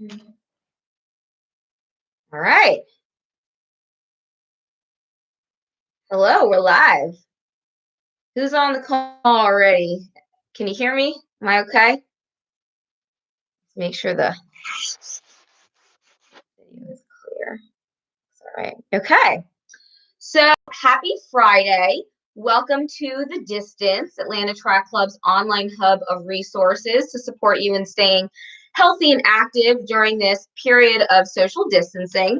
All right. Hello, we're live. Who's on the call already? Can you hear me? Am I okay? Let's make sure the video is clear. All right. Okay. So happy Friday. Welcome to The Distance, Atlanta Track Club's online hub of resources to support you in staying healthy and active during this period of social distancing.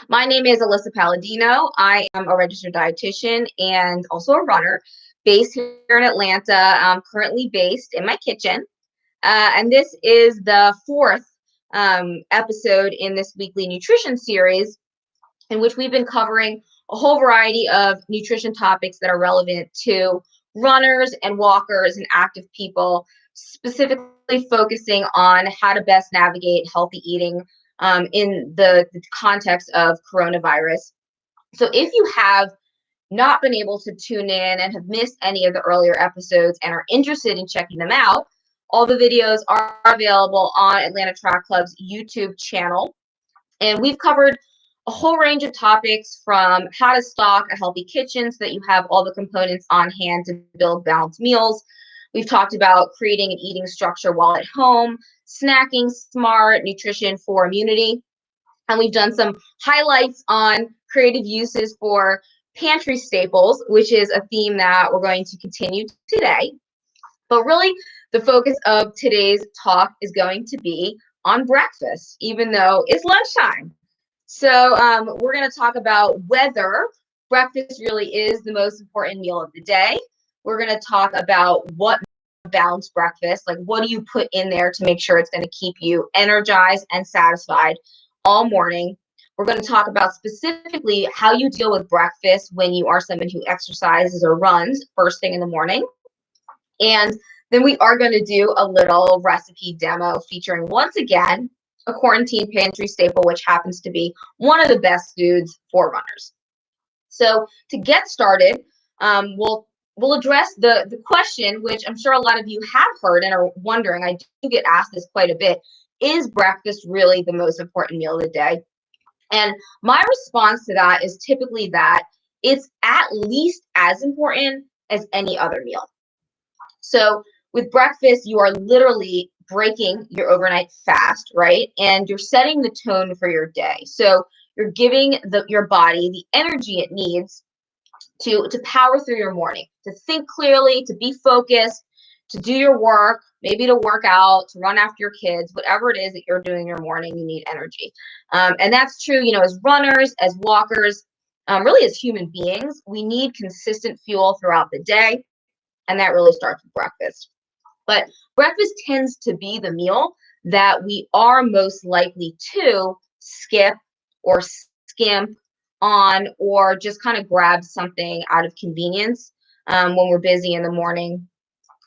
My name is Alissa Palladino. I am a registered dietitian and also a runner based here in Atlanta. I'm currently based in my kitchen. And this is the fourth episode in this weekly nutrition series in which we've been covering a whole variety of nutrition topics that are relevant to runners and walkers and active people, specifically focusing on how to best navigate healthy eating in the context of coronavirus. So if you have not been able to tune in and have missed any of the earlier episodes and are interested in checking them out, all the videos are available on Atlanta Track Club's YouTube channel. And we've covered a whole range of topics from how to stock a healthy kitchen so that you have all the components on hand to build balanced meals. We've talked about creating an eating structure while at home, snacking smart, nutrition for immunity. And we've done some highlights on creative uses for pantry staples, which is a theme that we're going to continue today. But really, the focus of today's talk is going to be on breakfast, even though it's lunchtime. So we're going to talk about whether breakfast really is the most important meal of the day. We're going to talk about what balanced breakfast, like what do you put in there to make sure it's going to keep you energized and satisfied all morning. We're going to talk about specifically how you deal with breakfast when you are someone who exercises or runs first thing in the morning. And then we are going to do a little recipe demo featuring, once again, a quarantine pantry staple, which happens to be one of the best foods for runners. So to get started, we'll address the question, which I'm sure a lot of you have heard and are wondering. I do get asked this quite a bit. Is breakfast really the most important meal of the day? And my response to that is typically that it's at least as important as any other meal. So with breakfast, you are literally breaking your overnight fast, right? And you're setting the tone for your day. So you're giving your body the energy it needs to power through your morning, to think clearly, to be focused, to do your work, maybe to work out, to run after your kids, whatever it is that you're doing in your morning, you need energy. And that's true, as runners, as walkers, really as human beings, we need consistent fuel throughout the day. And that really starts with breakfast. But breakfast tends to be the meal that we are most likely to skip or skimp on, or just kind of grab something out of convenience when we're busy in the morning,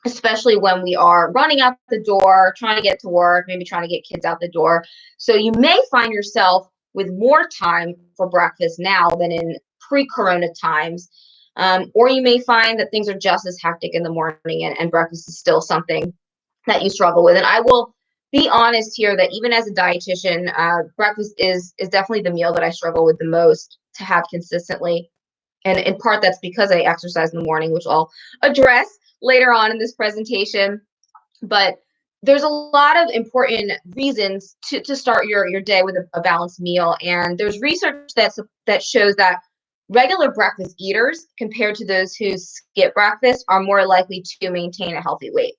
especially when we are running out the door, trying to get to work, maybe trying to get kids out the door. So you may find yourself with more time for breakfast now than in pre-corona times. Or you may find that things are just as hectic in the morning and breakfast is still something that you struggle with. And I will be honest here that even as a dietitian, breakfast is definitely the meal that I struggle with the most to have consistently. And in part, that's because I exercise in the morning, which I'll address later on in this presentation. But there's a lot of important reasons to start your day with a balanced meal. And there's research that shows that regular breakfast eaters, compared to those who skip breakfast, are more likely to maintain a healthy weight.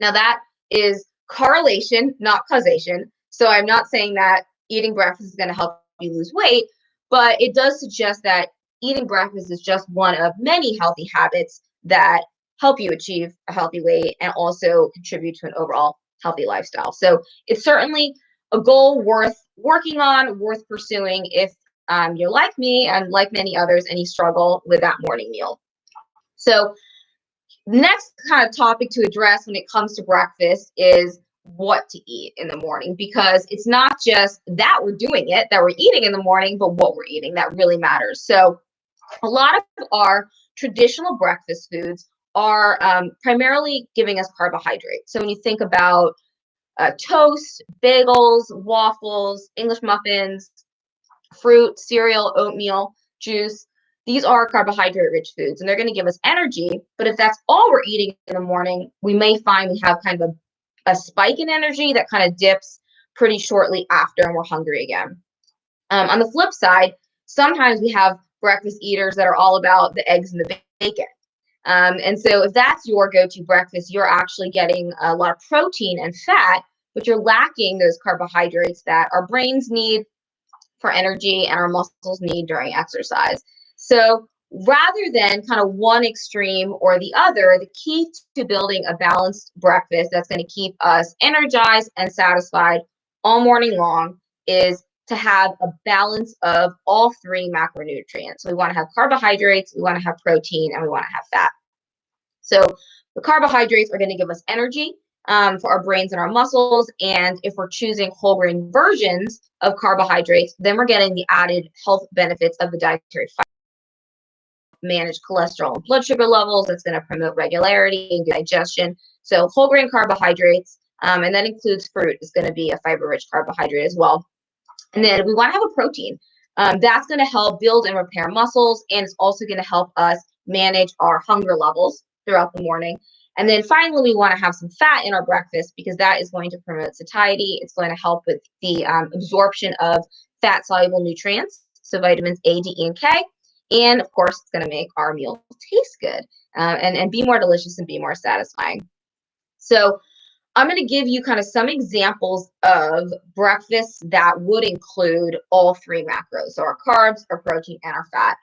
Now, that is correlation, not causation. So I'm not saying that eating breakfast is going to help you lose weight, but it does suggest that eating breakfast is just one of many healthy habits that help you achieve a healthy weight and also contribute to an overall healthy lifestyle. So it's certainly a goal worth working on, worth pursuing if you're like me and like many others and you struggle with that morning meal. So next kind of topic to address when it comes to breakfast is what to eat in the morning, because it's not just that we're doing it, that we're eating in the morning, but what we're eating that really matters. So a lot of our traditional breakfast foods are primarily giving us carbohydrates. So when you think about toast, bagels, waffles, English muffins, fruit, cereal, oatmeal, juice. These are carbohydrate-rich foods, and they're going to give us energy. But if that's all we're eating in the morning, we may find we have kind of a spike in energy that kind of dips pretty shortly after, and we're hungry again. On the flip side, sometimes we have breakfast eaters that are all about the eggs and the bacon. And so if that's your go-to breakfast, you're actually getting a lot of protein and fat, but you're lacking those carbohydrates that our brains need for energy and our muscles need during exercise. So rather than kind of one extreme or the other, the key to building a balanced breakfast that's going to keep us energized and satisfied all morning long is to have a balance of all three macronutrients. So we want to have carbohydrates, we want to have protein, and we want to have fat. So the carbohydrates are going to give us energy for our brains and our muscles. And if we're choosing whole grain versions of carbohydrates, then we're getting the added health benefits of the dietary fiber. Manage cholesterol and blood sugar levels. That's going to promote regularity and digestion. So whole grain carbohydrates, and that includes fruit, is going to be a fiber-rich carbohydrate as well. And then we want to have a protein. That's going to help build and repair muscles, and it's also going to help us manage our hunger levels throughout the morning. And then finally, we want to have some fat in our breakfast because that is going to promote satiety. It's going to help with the absorption of fat-soluble nutrients, so vitamins A, D, E, and K. And of course, it's going to make our meal taste good and be more delicious and be more satisfying. So I'm going to give you kind of some examples of breakfasts that would include all three macros. So our carbs, our protein, and our fat.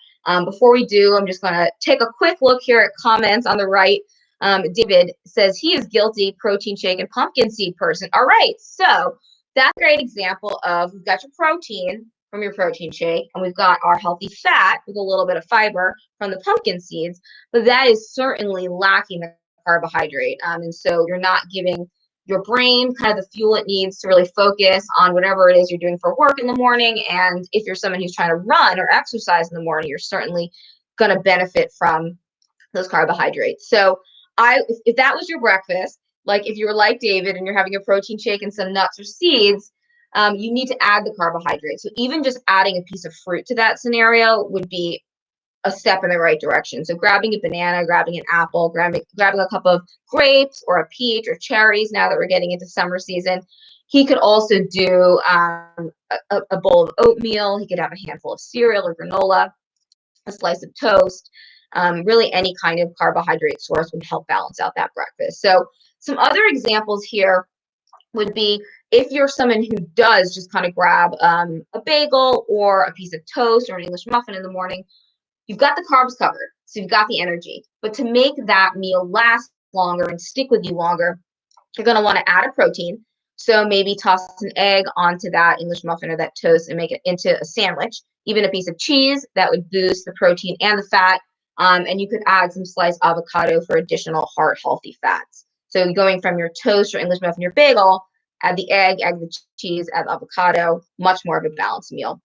Before we do, I'm just going to take a quick look here at comments on the right. David says he is guilty, protein shake and pumpkin seed person. All right, so that's a great example of we've got your protein from your protein shake, and we've got our healthy fat with a little bit of fiber from the pumpkin seeds, but that is certainly lacking the carbohydrate. And so you're not giving your brain kind of the fuel it needs to really focus on whatever it is you're doing for work in the morning. And if you're someone who's trying to run or exercise in the morning, you're certainly going to benefit from those carbohydrates. So if that was your breakfast, like if you were like David and you're having a protein shake and some nuts or seeds, you need to add the carbohydrates. So even just adding a piece of fruit to that scenario would be a step in the right direction. So grabbing a banana, grabbing an apple, grabbing a cup of grapes or a peach or cherries now that we're getting into summer season. He could also do a bowl of oatmeal. He could have a handful of cereal or granola, a slice of toast. Really any kind of carbohydrate source would help balance out that breakfast. So some other examples here would be if you're someone who does just kind of grab a bagel or a piece of toast or an English muffin in the morning, you've got the carbs covered, so you've got the energy. But to make that meal last longer and stick with you longer, you're going to want to add a protein. So maybe toss an egg onto that English muffin or that toast and make it into a sandwich. Even a piece of cheese, that would boost the protein and the fat. And you could add some sliced avocado for additional heart-healthy fats. So going from your toast or English muffin, your bagel, add the egg, add the cheese, add the avocado, much more of a balanced meal.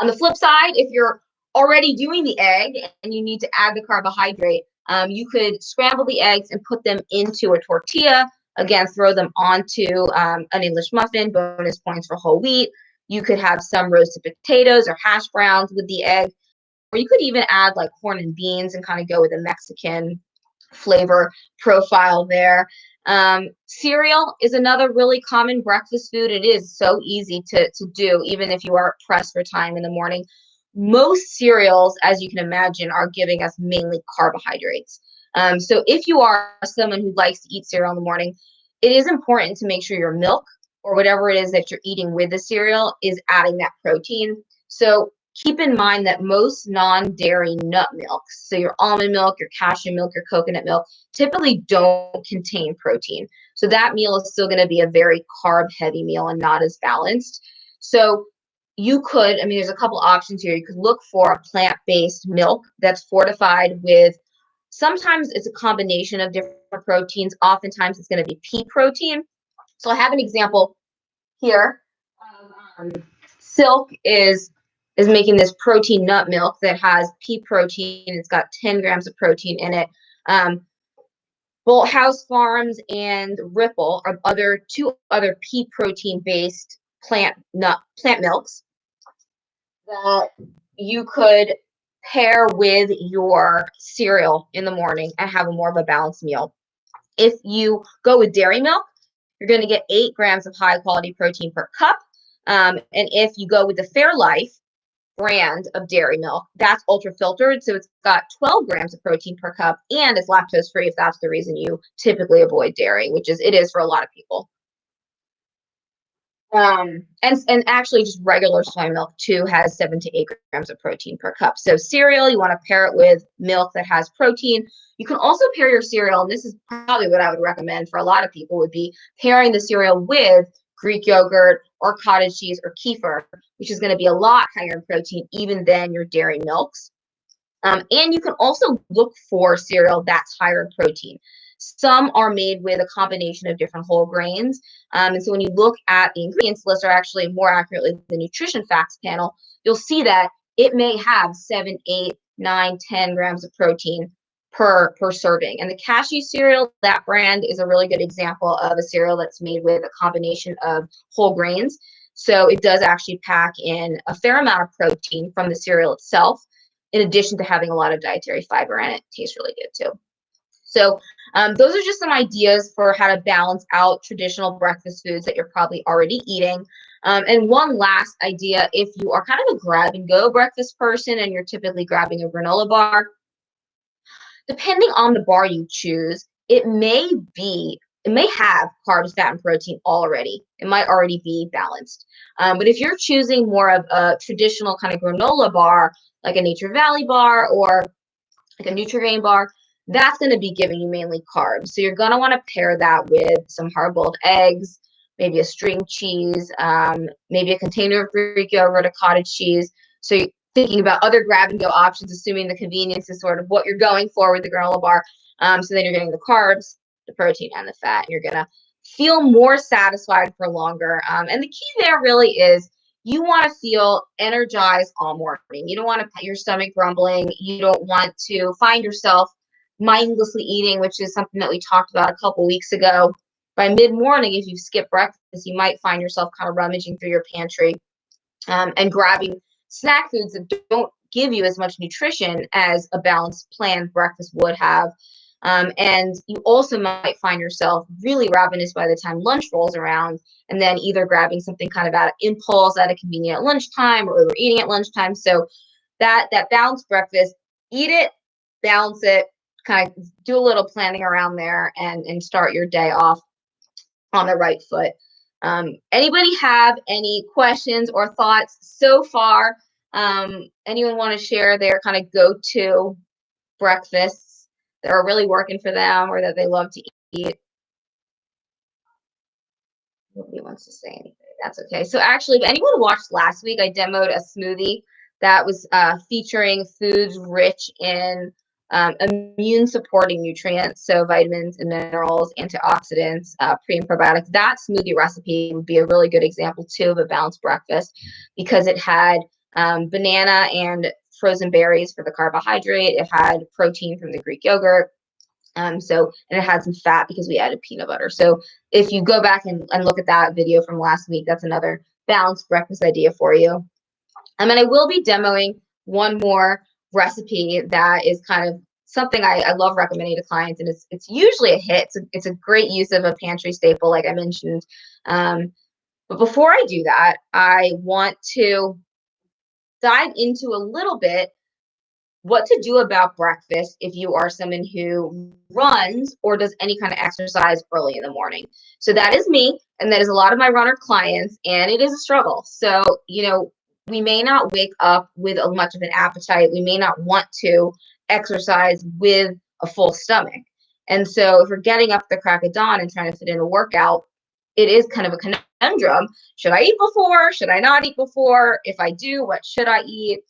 On the flip side, if you're already doing the egg and you need to add the carbohydrate, you could scramble the eggs and put them into a tortilla. Again, throw them onto an English muffin, bonus points for whole wheat. You could have some roasted potatoes or hash browns with the egg, or you could even add like corn and beans and kind of go with a Mexican flavor profile there. Cereal is another really common breakfast food. It is so easy to do, even if you are pressed for time in the morning. Most cereals, as you can imagine, are giving us mainly carbohydrates. So if you are someone who likes to eat cereal in the morning, it is important to make sure your milk or whatever it is that you're eating with the cereal is adding that protein. So keep in mind that most non-dairy nut milks, so your almond milk, your cashew milk, your coconut milk, typically don't contain protein. So that meal is still going to be a very carb-heavy meal and not as balanced. So you could, there's a couple options here. You could look for a plant-based milk that's fortified with, sometimes it's a combination of different proteins. Oftentimes it's going to be pea protein. So I have an example here. Silk is making this protein nut milk that has pea protein. It's got 10 grams of protein in it. Bolthouse Farms and Ripple are two other pea protein based plant milks that you could pair with your cereal in the morning and have a more of a balanced meal. If you go with dairy milk, you're going to get 8 grams of high quality protein per cup. And if you go with the Fairlife brand of dairy milk, that's ultra filtered, so it's got 12 grams of protein per cup, and it's lactose free if that's the reason you typically avoid dairy, which it is for a lot of people. And actually just regular soy milk too has 7 to 8 grams of protein per cup. So cereal, you want to pair it with milk that has protein. You can also pair your cereal, and this is probably what I would recommend for a lot of people, would be pairing the cereal with Greek yogurt or cottage cheese or kefir, which is going to be a lot higher in protein even than your dairy milks. And you can also look for cereal that's higher in protein. Some are made with a combination of different whole grains. And so when you look at the ingredients list, or actually more accurately, the nutrition facts panel, you'll see that it may have 7, 8, 9, 10 grams of protein per serving. And the cashew cereal, that brand, is a really good example of a cereal that's made with a combination of whole grains. So it does actually pack in a fair amount of protein from the cereal itself, in addition to having a lot of dietary fiber, and it tastes really good too. So those are just some ideas for how to balance out traditional breakfast foods that you're probably already eating. And one last idea, if you are kind of a grab and go breakfast person and you're typically grabbing a granola bar, depending on the bar you choose, it may have carbs, fat, and protein already. It might already be balanced. But if you're choosing more of a traditional kind of granola bar, like a Nature Valley bar or like a Nutri-Grain bar, that's going to be giving you mainly carbs. So you're going to want to pair that with some hard-boiled eggs, maybe a string cheese, maybe a container of Greek yogurt, a cottage cheese. So you're thinking about other grab-and-go options, assuming the convenience is sort of what you're going for with the granola bar. So then you're getting the carbs, the protein, and the fat. And you're going to feel more satisfied for longer. And the key there really is you want to feel energized all morning. You don't want your stomach grumbling. You don't want to find yourself mindlessly eating, which is something that we talked about a couple weeks ago. By mid-morning, if you skip breakfast, you might find yourself kind of rummaging through your pantry and grabbing snack foods that don't give you as much nutrition as a balanced planned breakfast would have. And you also might find yourself really ravenous by the time lunch rolls around, and then either grabbing something kind of out of impulse at a convenient lunchtime or overeating at lunchtime. So that balanced breakfast, eat it, balance it, kind of do a little planning around there, and start your day off on the right foot. Anybody have any questions or thoughts so far? Anyone want to share their kind of go-to breakfasts that are really working for them or that they love to eat? Nobody wants to say anything. That's okay. So actually, if anyone watched last week, I demoed a smoothie that was featuring foods rich in immune supporting nutrients, so vitamins and minerals, antioxidants, pre and probiotics. That smoothie recipe would be a really good example too of a balanced breakfast, because it had banana and frozen berries for the carbohydrate. It had protein from the Greek yogurt. And it had some fat because we added peanut butter. So if you go back and look at that video from last week, that's another balanced breakfast idea for you. And I will be demoing one more recipe that is kind of something I love recommending to clients, and it's usually a hit. It's a great use of a pantry staple, like I mentioned. But before I do that, I want to dive into a little bit what to do about breakfast if you are someone who runs or does any kind of exercise early in the morning. So that is me, and that is a lot of my runner clients, and it is a struggle. So, we may not wake up with much of an appetite. We may not want to exercise with a full stomach. And so if we're getting up at the crack of dawn and trying to fit in a workout, it is kind of a conundrum. Should I eat before? Should I not eat before? If I do, what should I eat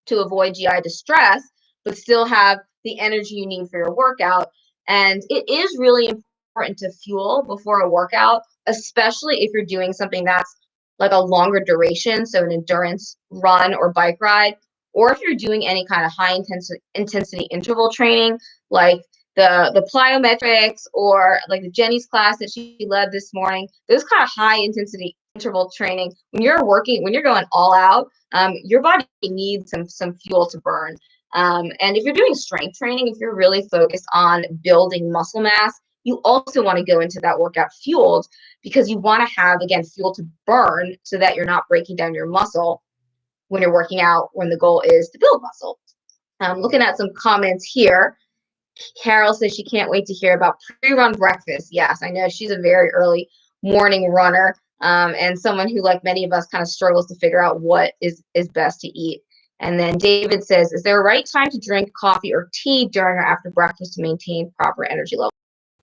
to avoid GI distress, but still have the energy you need for your workout? And it is really important to fuel before a workout, especially if you're doing something that's like a longer duration, so an endurance run or bike ride, or if you're doing any kind of high intensity interval training, like the plyometrics, or like the Jenny's class that she led this morning, those kind of high intensity interval training, when you're going all out, your body needs some fuel to burn. And if you're doing strength training, if you're really focused on building muscle mass, you also want to go into that workout fueled, because you want to have, again, fuel to burn so that you're not breaking down your muscle when you're working out, when the goal is to build muscle. Looking at some comments here. Carol says she can't wait to hear about pre-run breakfast. Yes, I know she's a very early morning runner, and someone who, like many of us, kind of struggles to figure out what is best to eat. And then David says, is there a right time to drink coffee or tea during or after breakfast to maintain proper energy level?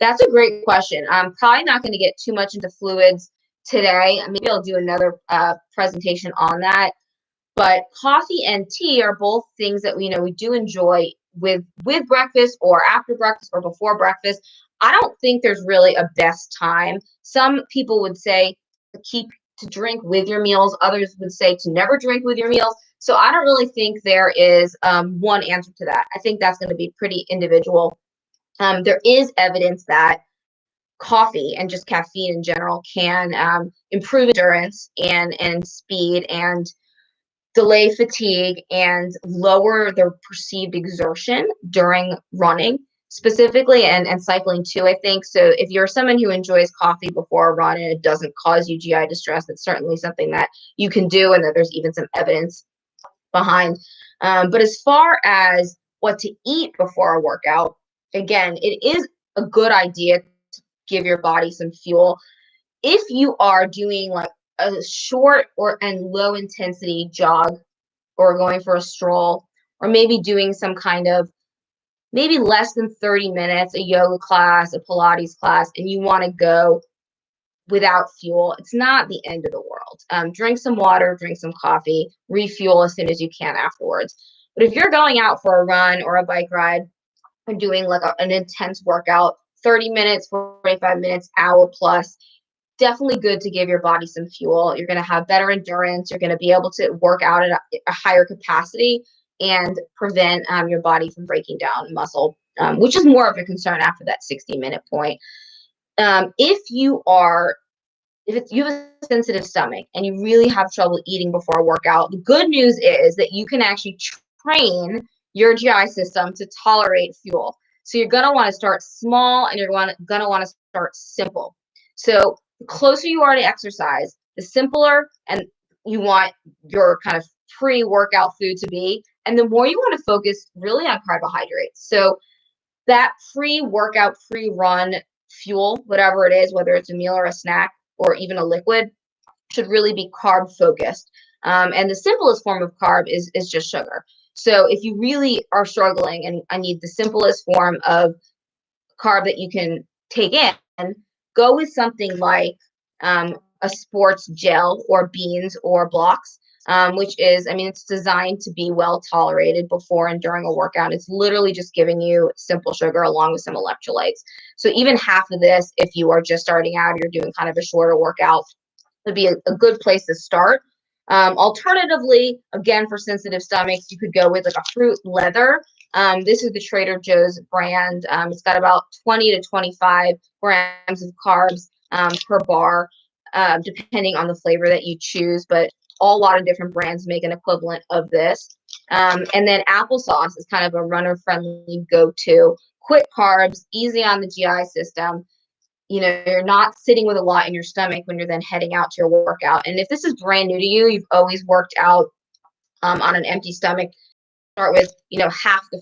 That's a great question. I'm probably not going to get too much into fluids today. Maybe I'll do another presentation on that. But coffee and tea are both things that we do enjoy with breakfast, or after breakfast, or before breakfast. I don't think there's really a best time. Some people would say to drink with your meals. Others would say to never drink with your meals. So I don't really think there is one answer to that. I think that's going to be pretty individual. There is evidence that coffee and just caffeine in general can improve endurance and speed, and delay fatigue, and lower the perceived exertion during running specifically, and cycling too, I think. So if you're someone who enjoys coffee before a run and it doesn't cause you GI distress, it's certainly something that you can do, and that there's even some evidence behind. But as far as what to eat before a workout, again, it is a good idea to give your body some fuel. If you are doing like a short and low intensity jog, or going for a stroll, or maybe doing some kind of maybe less than 30 minutes, a yoga class, a Pilates class, and you want to go without fuel, it's not the end of the world. Drink some water, drink some coffee, refuel as soon as you can afterwards. But if you're going out for a run or a bike ride, or doing like an intense workout, 30 minutes, 45 minutes, hour plus, definitely good to give your body some fuel. You're going to have better endurance. You're going to be able to work out at a higher capacity and prevent your body from breaking down muscle, which is more of a concern after that 60-minute point. If you have a sensitive stomach and you really have trouble eating before a workout, the good news is that you can actually train your GI system to tolerate fuel. So you're going to want to start small, and you're going to want to start simple. So the closer you are to exercise, the simpler and you want your kind of pre-workout food to be, and the more you want to focus really on carbohydrates. So that pre-workout, pre-run fuel, whatever it is, whether it's a meal or a snack or even a liquid, should really be carb focused. And the simplest form of carb is just sugar. So if you really are struggling and I need the simplest form of carb that you can take in, go with something like a sports gel, or beans, or blocks, which is, it's designed to be well tolerated before and during a workout. It's literally just giving you simple sugar along with some electrolytes. So even half of this, if you are just starting out, you're doing kind of a shorter workout, would be a good place to start. Alternatively, again, for sensitive stomachs, you could go with like a fruit leather. This is the Trader Joe's brand. It's got about 20 to 25 grams of carbs per bar, depending on the flavor that you choose, but a lot of different brands make an equivalent of this. And then applesauce is kind of a runner-friendly go-to. Quick carbs, easy on the GI system. You're not sitting with a lot in your stomach when you're then heading out to your workout. And if this is brand new to you, you've always worked out on an empty stomach, start with, half the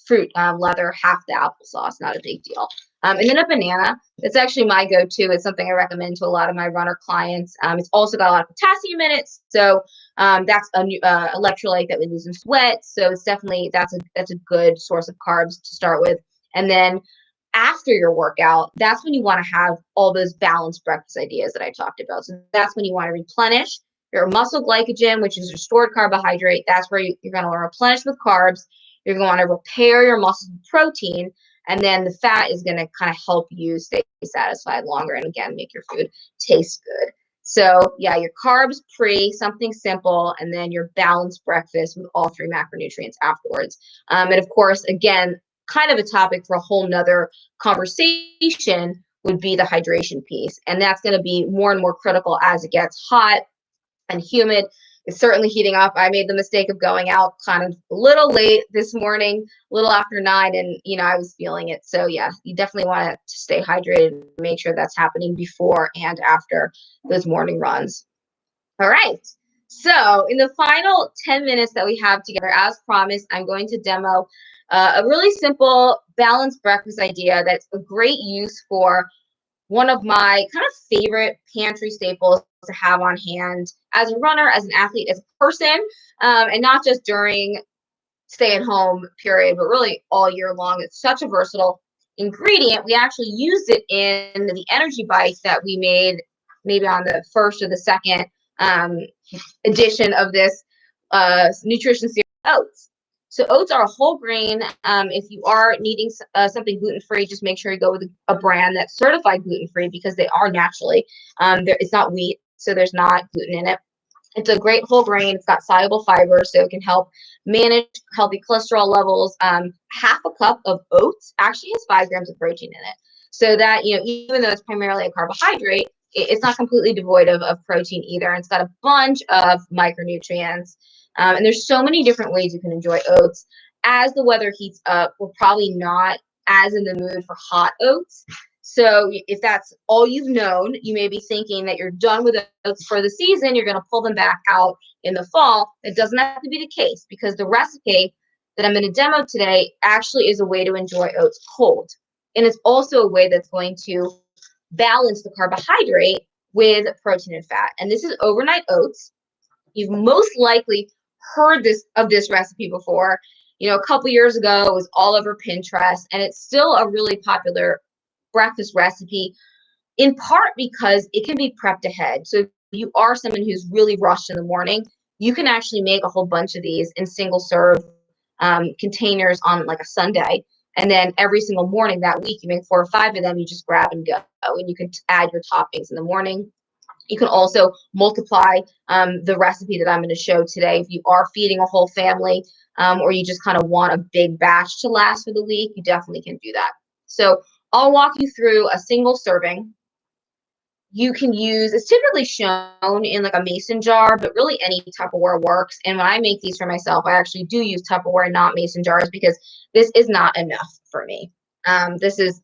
fruit leather, half the applesauce, not a big deal. And then a banana. It's actually my go-to. It's something I recommend to a lot of my runner clients. It's also got a lot of potassium in it. So that's an electrolyte that we lose in sweat. So it's definitely, that's a good source of carbs to start with. And then after your workout, that's when you want to have all those balanced breakfast ideas that I talked about. So that's when you want to replenish your muscle glycogen, which is your stored carbohydrate. That's where you're going to replenish with carbs. You're going to want to repair your muscle with protein. And then the fat is going to kind of help you stay satisfied longer, and again, make your food taste good. So yeah, your carbs something simple, and then your balanced breakfast with all three macronutrients afterwards. And of course, again, kind of a topic for a whole nother conversation would be the hydration piece. And that's going to be more and more critical as it gets hot and humid. It's certainly heating up. I made the mistake of going out kind of a little late this morning, a little after 9, and I was feeling it. So yeah, you definitely want to stay hydrated, make sure that's happening before and after those morning runs. All right. So in the final 10 minutes that we have together, as promised, I'm going to demo a really simple balanced breakfast idea that's a great use for one of my kind of favorite pantry staples to have on hand as a runner, as an athlete, as a person, and not just during stay-at-home period, but really all year long. It's such a versatile ingredient. We actually used it in the energy bites that we made maybe on the first or the second edition of this nutrition series, Oats. So oats are a whole grain. If you are needing something gluten-free, just make sure you go with a brand that's certified gluten-free, because they are naturally. It's not wheat, so there's not gluten in it. It's a great whole grain. It's got soluble fiber, so it can help manage healthy cholesterol levels. Half a cup of oats actually has 5 grams of protein in it. So that, even though it's primarily a carbohydrate, it's not completely devoid of protein either. And it's got a bunch of micronutrients. And there's so many different ways you can enjoy oats. As the weather heats up, we're probably not as in the mood for hot oats. So if that's all you've known, you may be thinking that you're done with oats for the season. You're going to pull them back out in the fall. It doesn't have to be the case, because the recipe that I'm going to demo today actually is a way to enjoy oats cold. And it's also a way that's going to balance the carbohydrate with protein and fat. And this is overnight oats. You've most likely heard of this recipe before. A couple years ago, it was all over Pinterest, and it's still a really popular breakfast recipe, in part because it can be prepped ahead. So if you are someone who's really rushed in the morning, you can actually make a whole bunch of these in single serve containers on like a Sunday. And then every single morning that week, you make 4 or 5 of them, you just grab and go. And you can add your toppings in the morning. You can also multiply the recipe that I'm going to show today. If you are feeding a whole family, or you just kind of want a big batch to last for the week, you definitely can do that. So I'll walk you through a single serving. You can use, it's typically shown in like a mason jar, but really any Tupperware works. And when I make these for myself, I actually do use Tupperware, not mason jars, because this is not enough for me. This is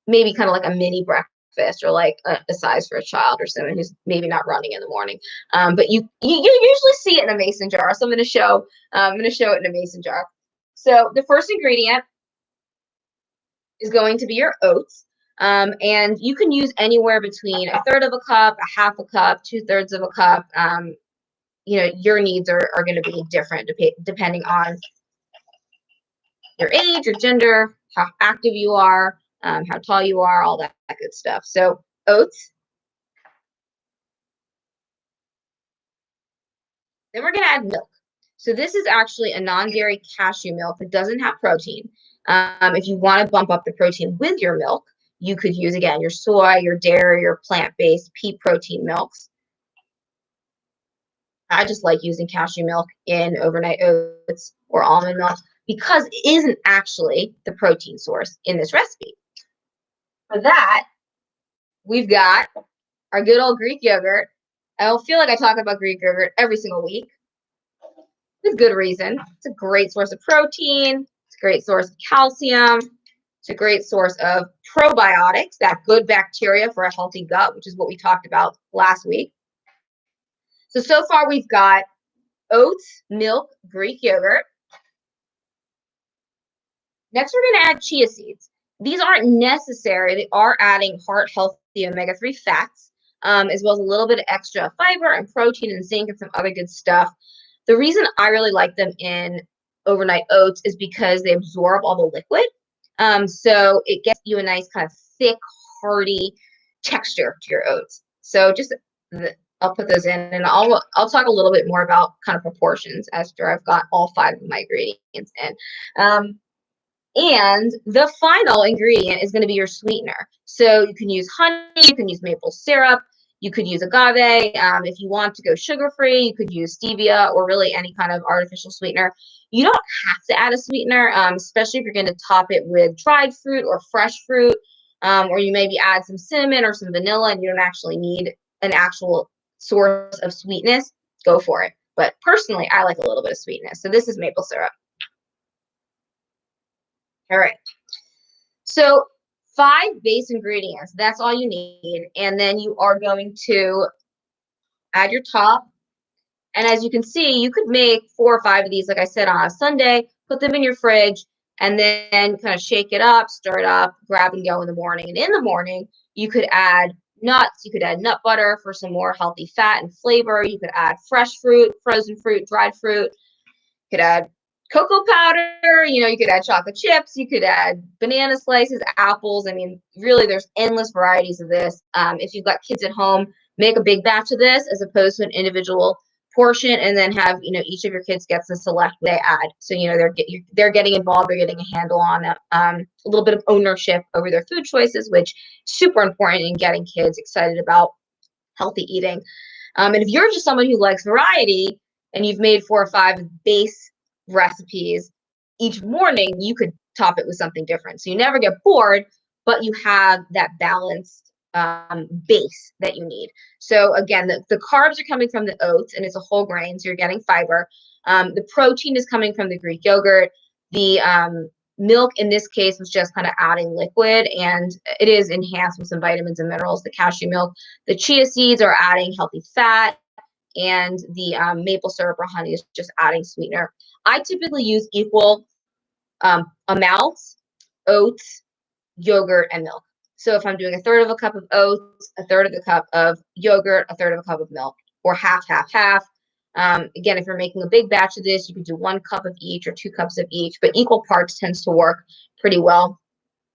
maybe kind of like a mini breakfast, or like a size for a child or someone who's maybe not running in the morning. But you usually see it in a mason jar. So I'm going to show it in a mason jar. So the first ingredient is going to be your oats. And you can use anywhere between 1/3 of a cup, 1/2 a cup, 2/3 of a cup. Your needs are going to be different depending on your age, your gender, how active you are, how tall you are, all that good stuff. So oats. Then we're going to add milk. So this is actually a non-dairy cashew milk that doesn't have protein. If you want to bump up the protein with your milk, you could use, again, your soy, your dairy, your plant-based pea protein milks. I just like using cashew milk in overnight oats or almond milk, because it isn't actually the protein source in this recipe. For that, we've got our good old Greek yogurt. I don't feel like I talk about Greek yogurt every single week, with good reason. It's a great source of protein. It's a great source of calcium. It's a great source of probiotics, that good bacteria for a healthy gut, which is what we talked about last week. So far we've got oats, milk, Greek yogurt. Next, we're going to add chia seeds. These aren't necessary. They are adding heart-healthy omega-3 fats, as well as a little bit of extra fiber and protein and zinc and some other good stuff. The reason I really like them in overnight oats is because they absorb all the liquid. So it gets you a nice kind of thick, hearty texture to your oats. So I'll put those in, and I'll talk a little bit more about kind of proportions after I've got all 5 of my ingredients in. And the final ingredient is going to be your sweetener. So you can use honey, you can use maple syrup, You could use agave. If you want to go sugar-free, you could use stevia or really any kind of artificial sweetener. You don't have to add a sweetener, especially if you're going to top it with dried fruit or fresh fruit, or you maybe add some cinnamon or some vanilla and you don't actually need an actual source of sweetness. Go for it. But personally, I like a little bit of sweetness. So this is maple syrup. All right. So 5 base ingredients, that's all you need. And then you are going to add your top. And as you can see, you could make 4 or 5 of these, like I said, on a Sunday, put them in your fridge, and then kind of shake it up, stir it up, grab and go in the morning. And in the morning, you could add nuts, you could add nut butter for some more healthy fat and flavor. You could add fresh fruit, frozen fruit, dried fruit. You could add cocoa powder, you could add chocolate chips, you could add banana slices, apples. I mean, really, there's endless varieties of this. If you've got kids at home, make a big batch of this as opposed to an individual portion, and then have each of your kids gets to select what they add. So they're getting involved, they're getting a handle on it, a little bit of ownership over their food choices, which is super important in getting kids excited about healthy eating. And if you're just someone who likes variety and you've made 4 or 5 base recipes each morning, you could top it with something different. So you never get bored, but you have that balanced base that you need. So again, the carbs are coming from the oats, and it's a whole grain, so you're getting fiber. The protein is coming from the Greek yogurt. The milk in this case was just kind of adding liquid, and it is enhanced with some vitamins and minerals, the cashew milk. The chia seeds are adding healthy fat, and the maple syrup or honey is just adding sweetener. I typically use equal amounts, oats, yogurt, and milk. So if I'm doing 1/3 of a cup of oats, 1/3 of the cup of yogurt, 1/3 of a cup of milk, or half, half, half. Again, if you're making a big batch of this, you could do 1 cup of each or 2 cups of each, but equal parts tends to work pretty well.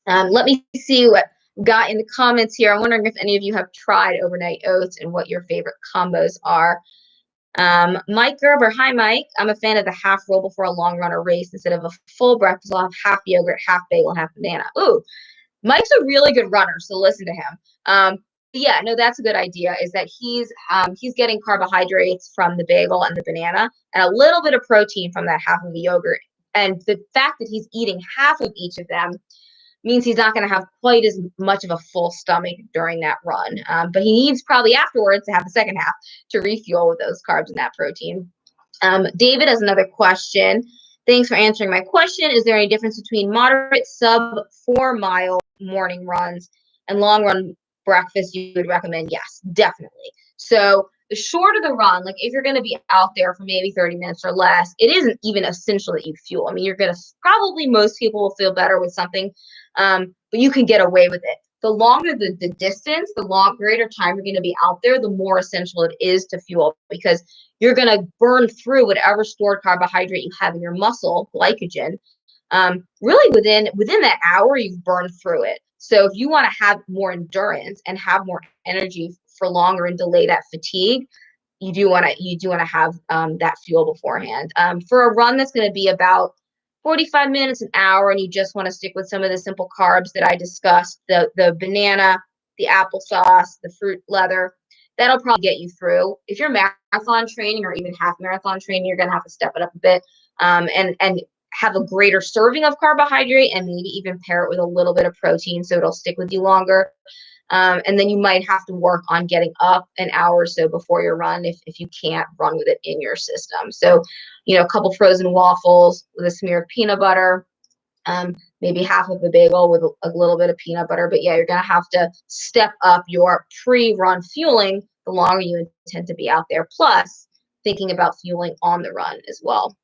Let me see what we got in the comments here. I'm wondering if any of you have tried overnight oats and what your favorite combos are. Mike Gerber, hi Mike. I'm a fan of the half roll before a long run or race. Instead of a full breakfast, I'll have half yogurt, half bagel, half banana. Ooh, Mike's a really good runner, so listen to him. Yeah, no, that's a good idea, is that he's getting carbohydrates from the bagel and the banana and a little bit of protein from that half of the yogurt. And the fact that he's eating half of each of them means he's not going to have quite as much of a full stomach during that run. But he needs probably afterwards to have the second half to refuel with those carbs and that protein. David has another question. Thanks for answering my question. Is there any difference between moderate sub 4-mile morning runs and long run breakfast you would recommend? Yes, definitely. So the shorter the run, like if you're going to be out there for maybe 30 minutes or less, it isn't even essential that you fuel. I mean, you're going to probably, most people will feel better with something, but you can get away with it. The longer the distance, the greater time you're going to be out there, the more essential it is to fuel, because you're going to burn through whatever stored carbohydrate you have in your muscle, glycogen. Really within that hour, you've burned through it. So if you want to have more endurance and have more energy for longer and delay that fatigue, you do want to have that fuel beforehand. For a run that's going to be about 45 minutes, an hour, and you just want to stick with some of the simple carbs that I discussed, the banana, the applesauce, the fruit leather, that'll probably get you through. If you're marathon training or even half marathon training, you're going to have to step it up a bit and have a greater serving of carbohydrate, and maybe even pair it with a little bit of protein so it'll stick with you longer. And then you might have to work on getting up an hour or so before your run if you can't run with it in your system. So, a couple frozen waffles with a smear of peanut butter, maybe half of a bagel with a little bit of peanut butter. But yeah, you're going to have to step up your pre-run fueling the longer you intend to be out there, plus thinking about fueling on the run as well.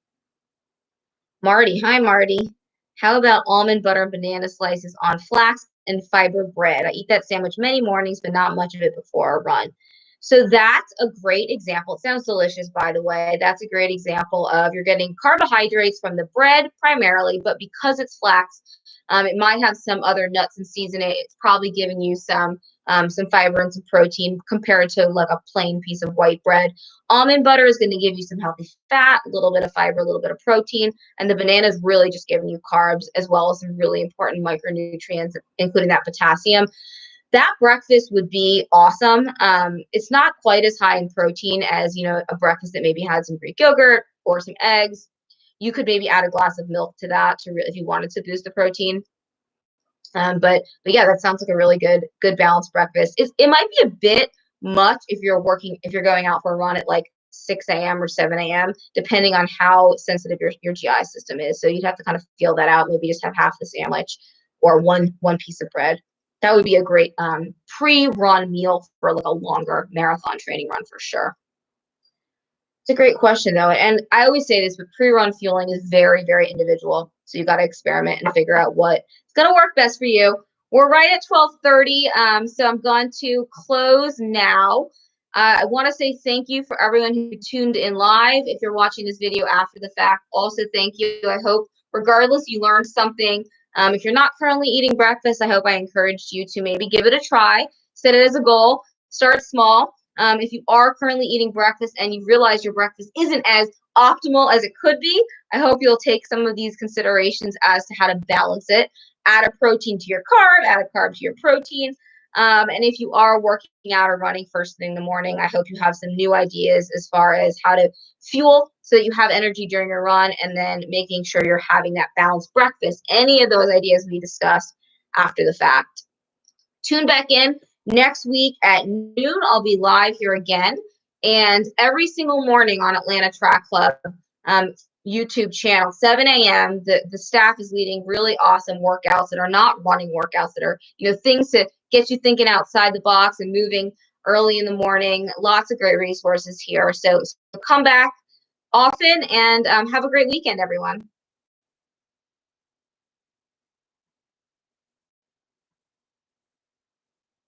Marty, hi Marty. How about almond butter and banana slices on flax and fiber bread? I eat that sandwich many mornings, but not much of it before a run. So that's a great example. It sounds delicious, by the way. That's a great example of you're getting carbohydrates from the bread primarily, but because it's flax, it might have some other nuts and seeds in it. It's probably giving you some fiber and some protein compared to like a plain piece of white bread. Almond butter is going to give you some healthy fat, a little bit of fiber, a little bit of protein, and the banana is really just giving you carbs as well as some really important micronutrients, including that potassium. that breakfast would be awesome. It's not quite as high in protein as, a breakfast that maybe had some Greek yogurt or some eggs. You could maybe add a glass of milk to that if you wanted to boost the protein. But yeah, that sounds like a really good balanced breakfast. It might be a bit much if you're going out for a run at like 6 a.m. or 7 a.m., depending on how sensitive your GI system is. So you'd have to kind of feel that out. Maybe just have half the sandwich or one piece of bread. That would be a great pre-run meal for like a longer marathon training run for sure. It's a great question though. And I always say this, but pre-run fueling is very, very individual. So you got to experiment and figure out what's going to work best for you. We're right at 12:30. So I'm going to close now. I want to say thank you for everyone who tuned in live. If you're watching this video after the fact, also thank you. I hope regardless you learned something. If you're not currently eating breakfast, I hope I encouraged you to maybe give it a try. Set it as a goal. Start small. If you are currently eating breakfast and you realize your breakfast isn't as optimal as it could be, I hope you'll take some of these considerations as to how to balance it. Add a protein to your carb, add a carb to your protein. And if you are working out or running first thing in the morning, I hope you have some new ideas as far as how to fuel so that you have energy during your run, and then making sure you're having that balanced breakfast. Any of those ideas we discussed after the fact. Tune back in next week at noon. I'll be live here again. And every single morning on Atlanta Track Club YouTube channel, 7 a.m., the staff is leading really awesome workouts that are not running workouts, that are, things to get you thinking outside the box and moving early in the morning. Lots of great resources here. So come back often and have a great weekend, everyone.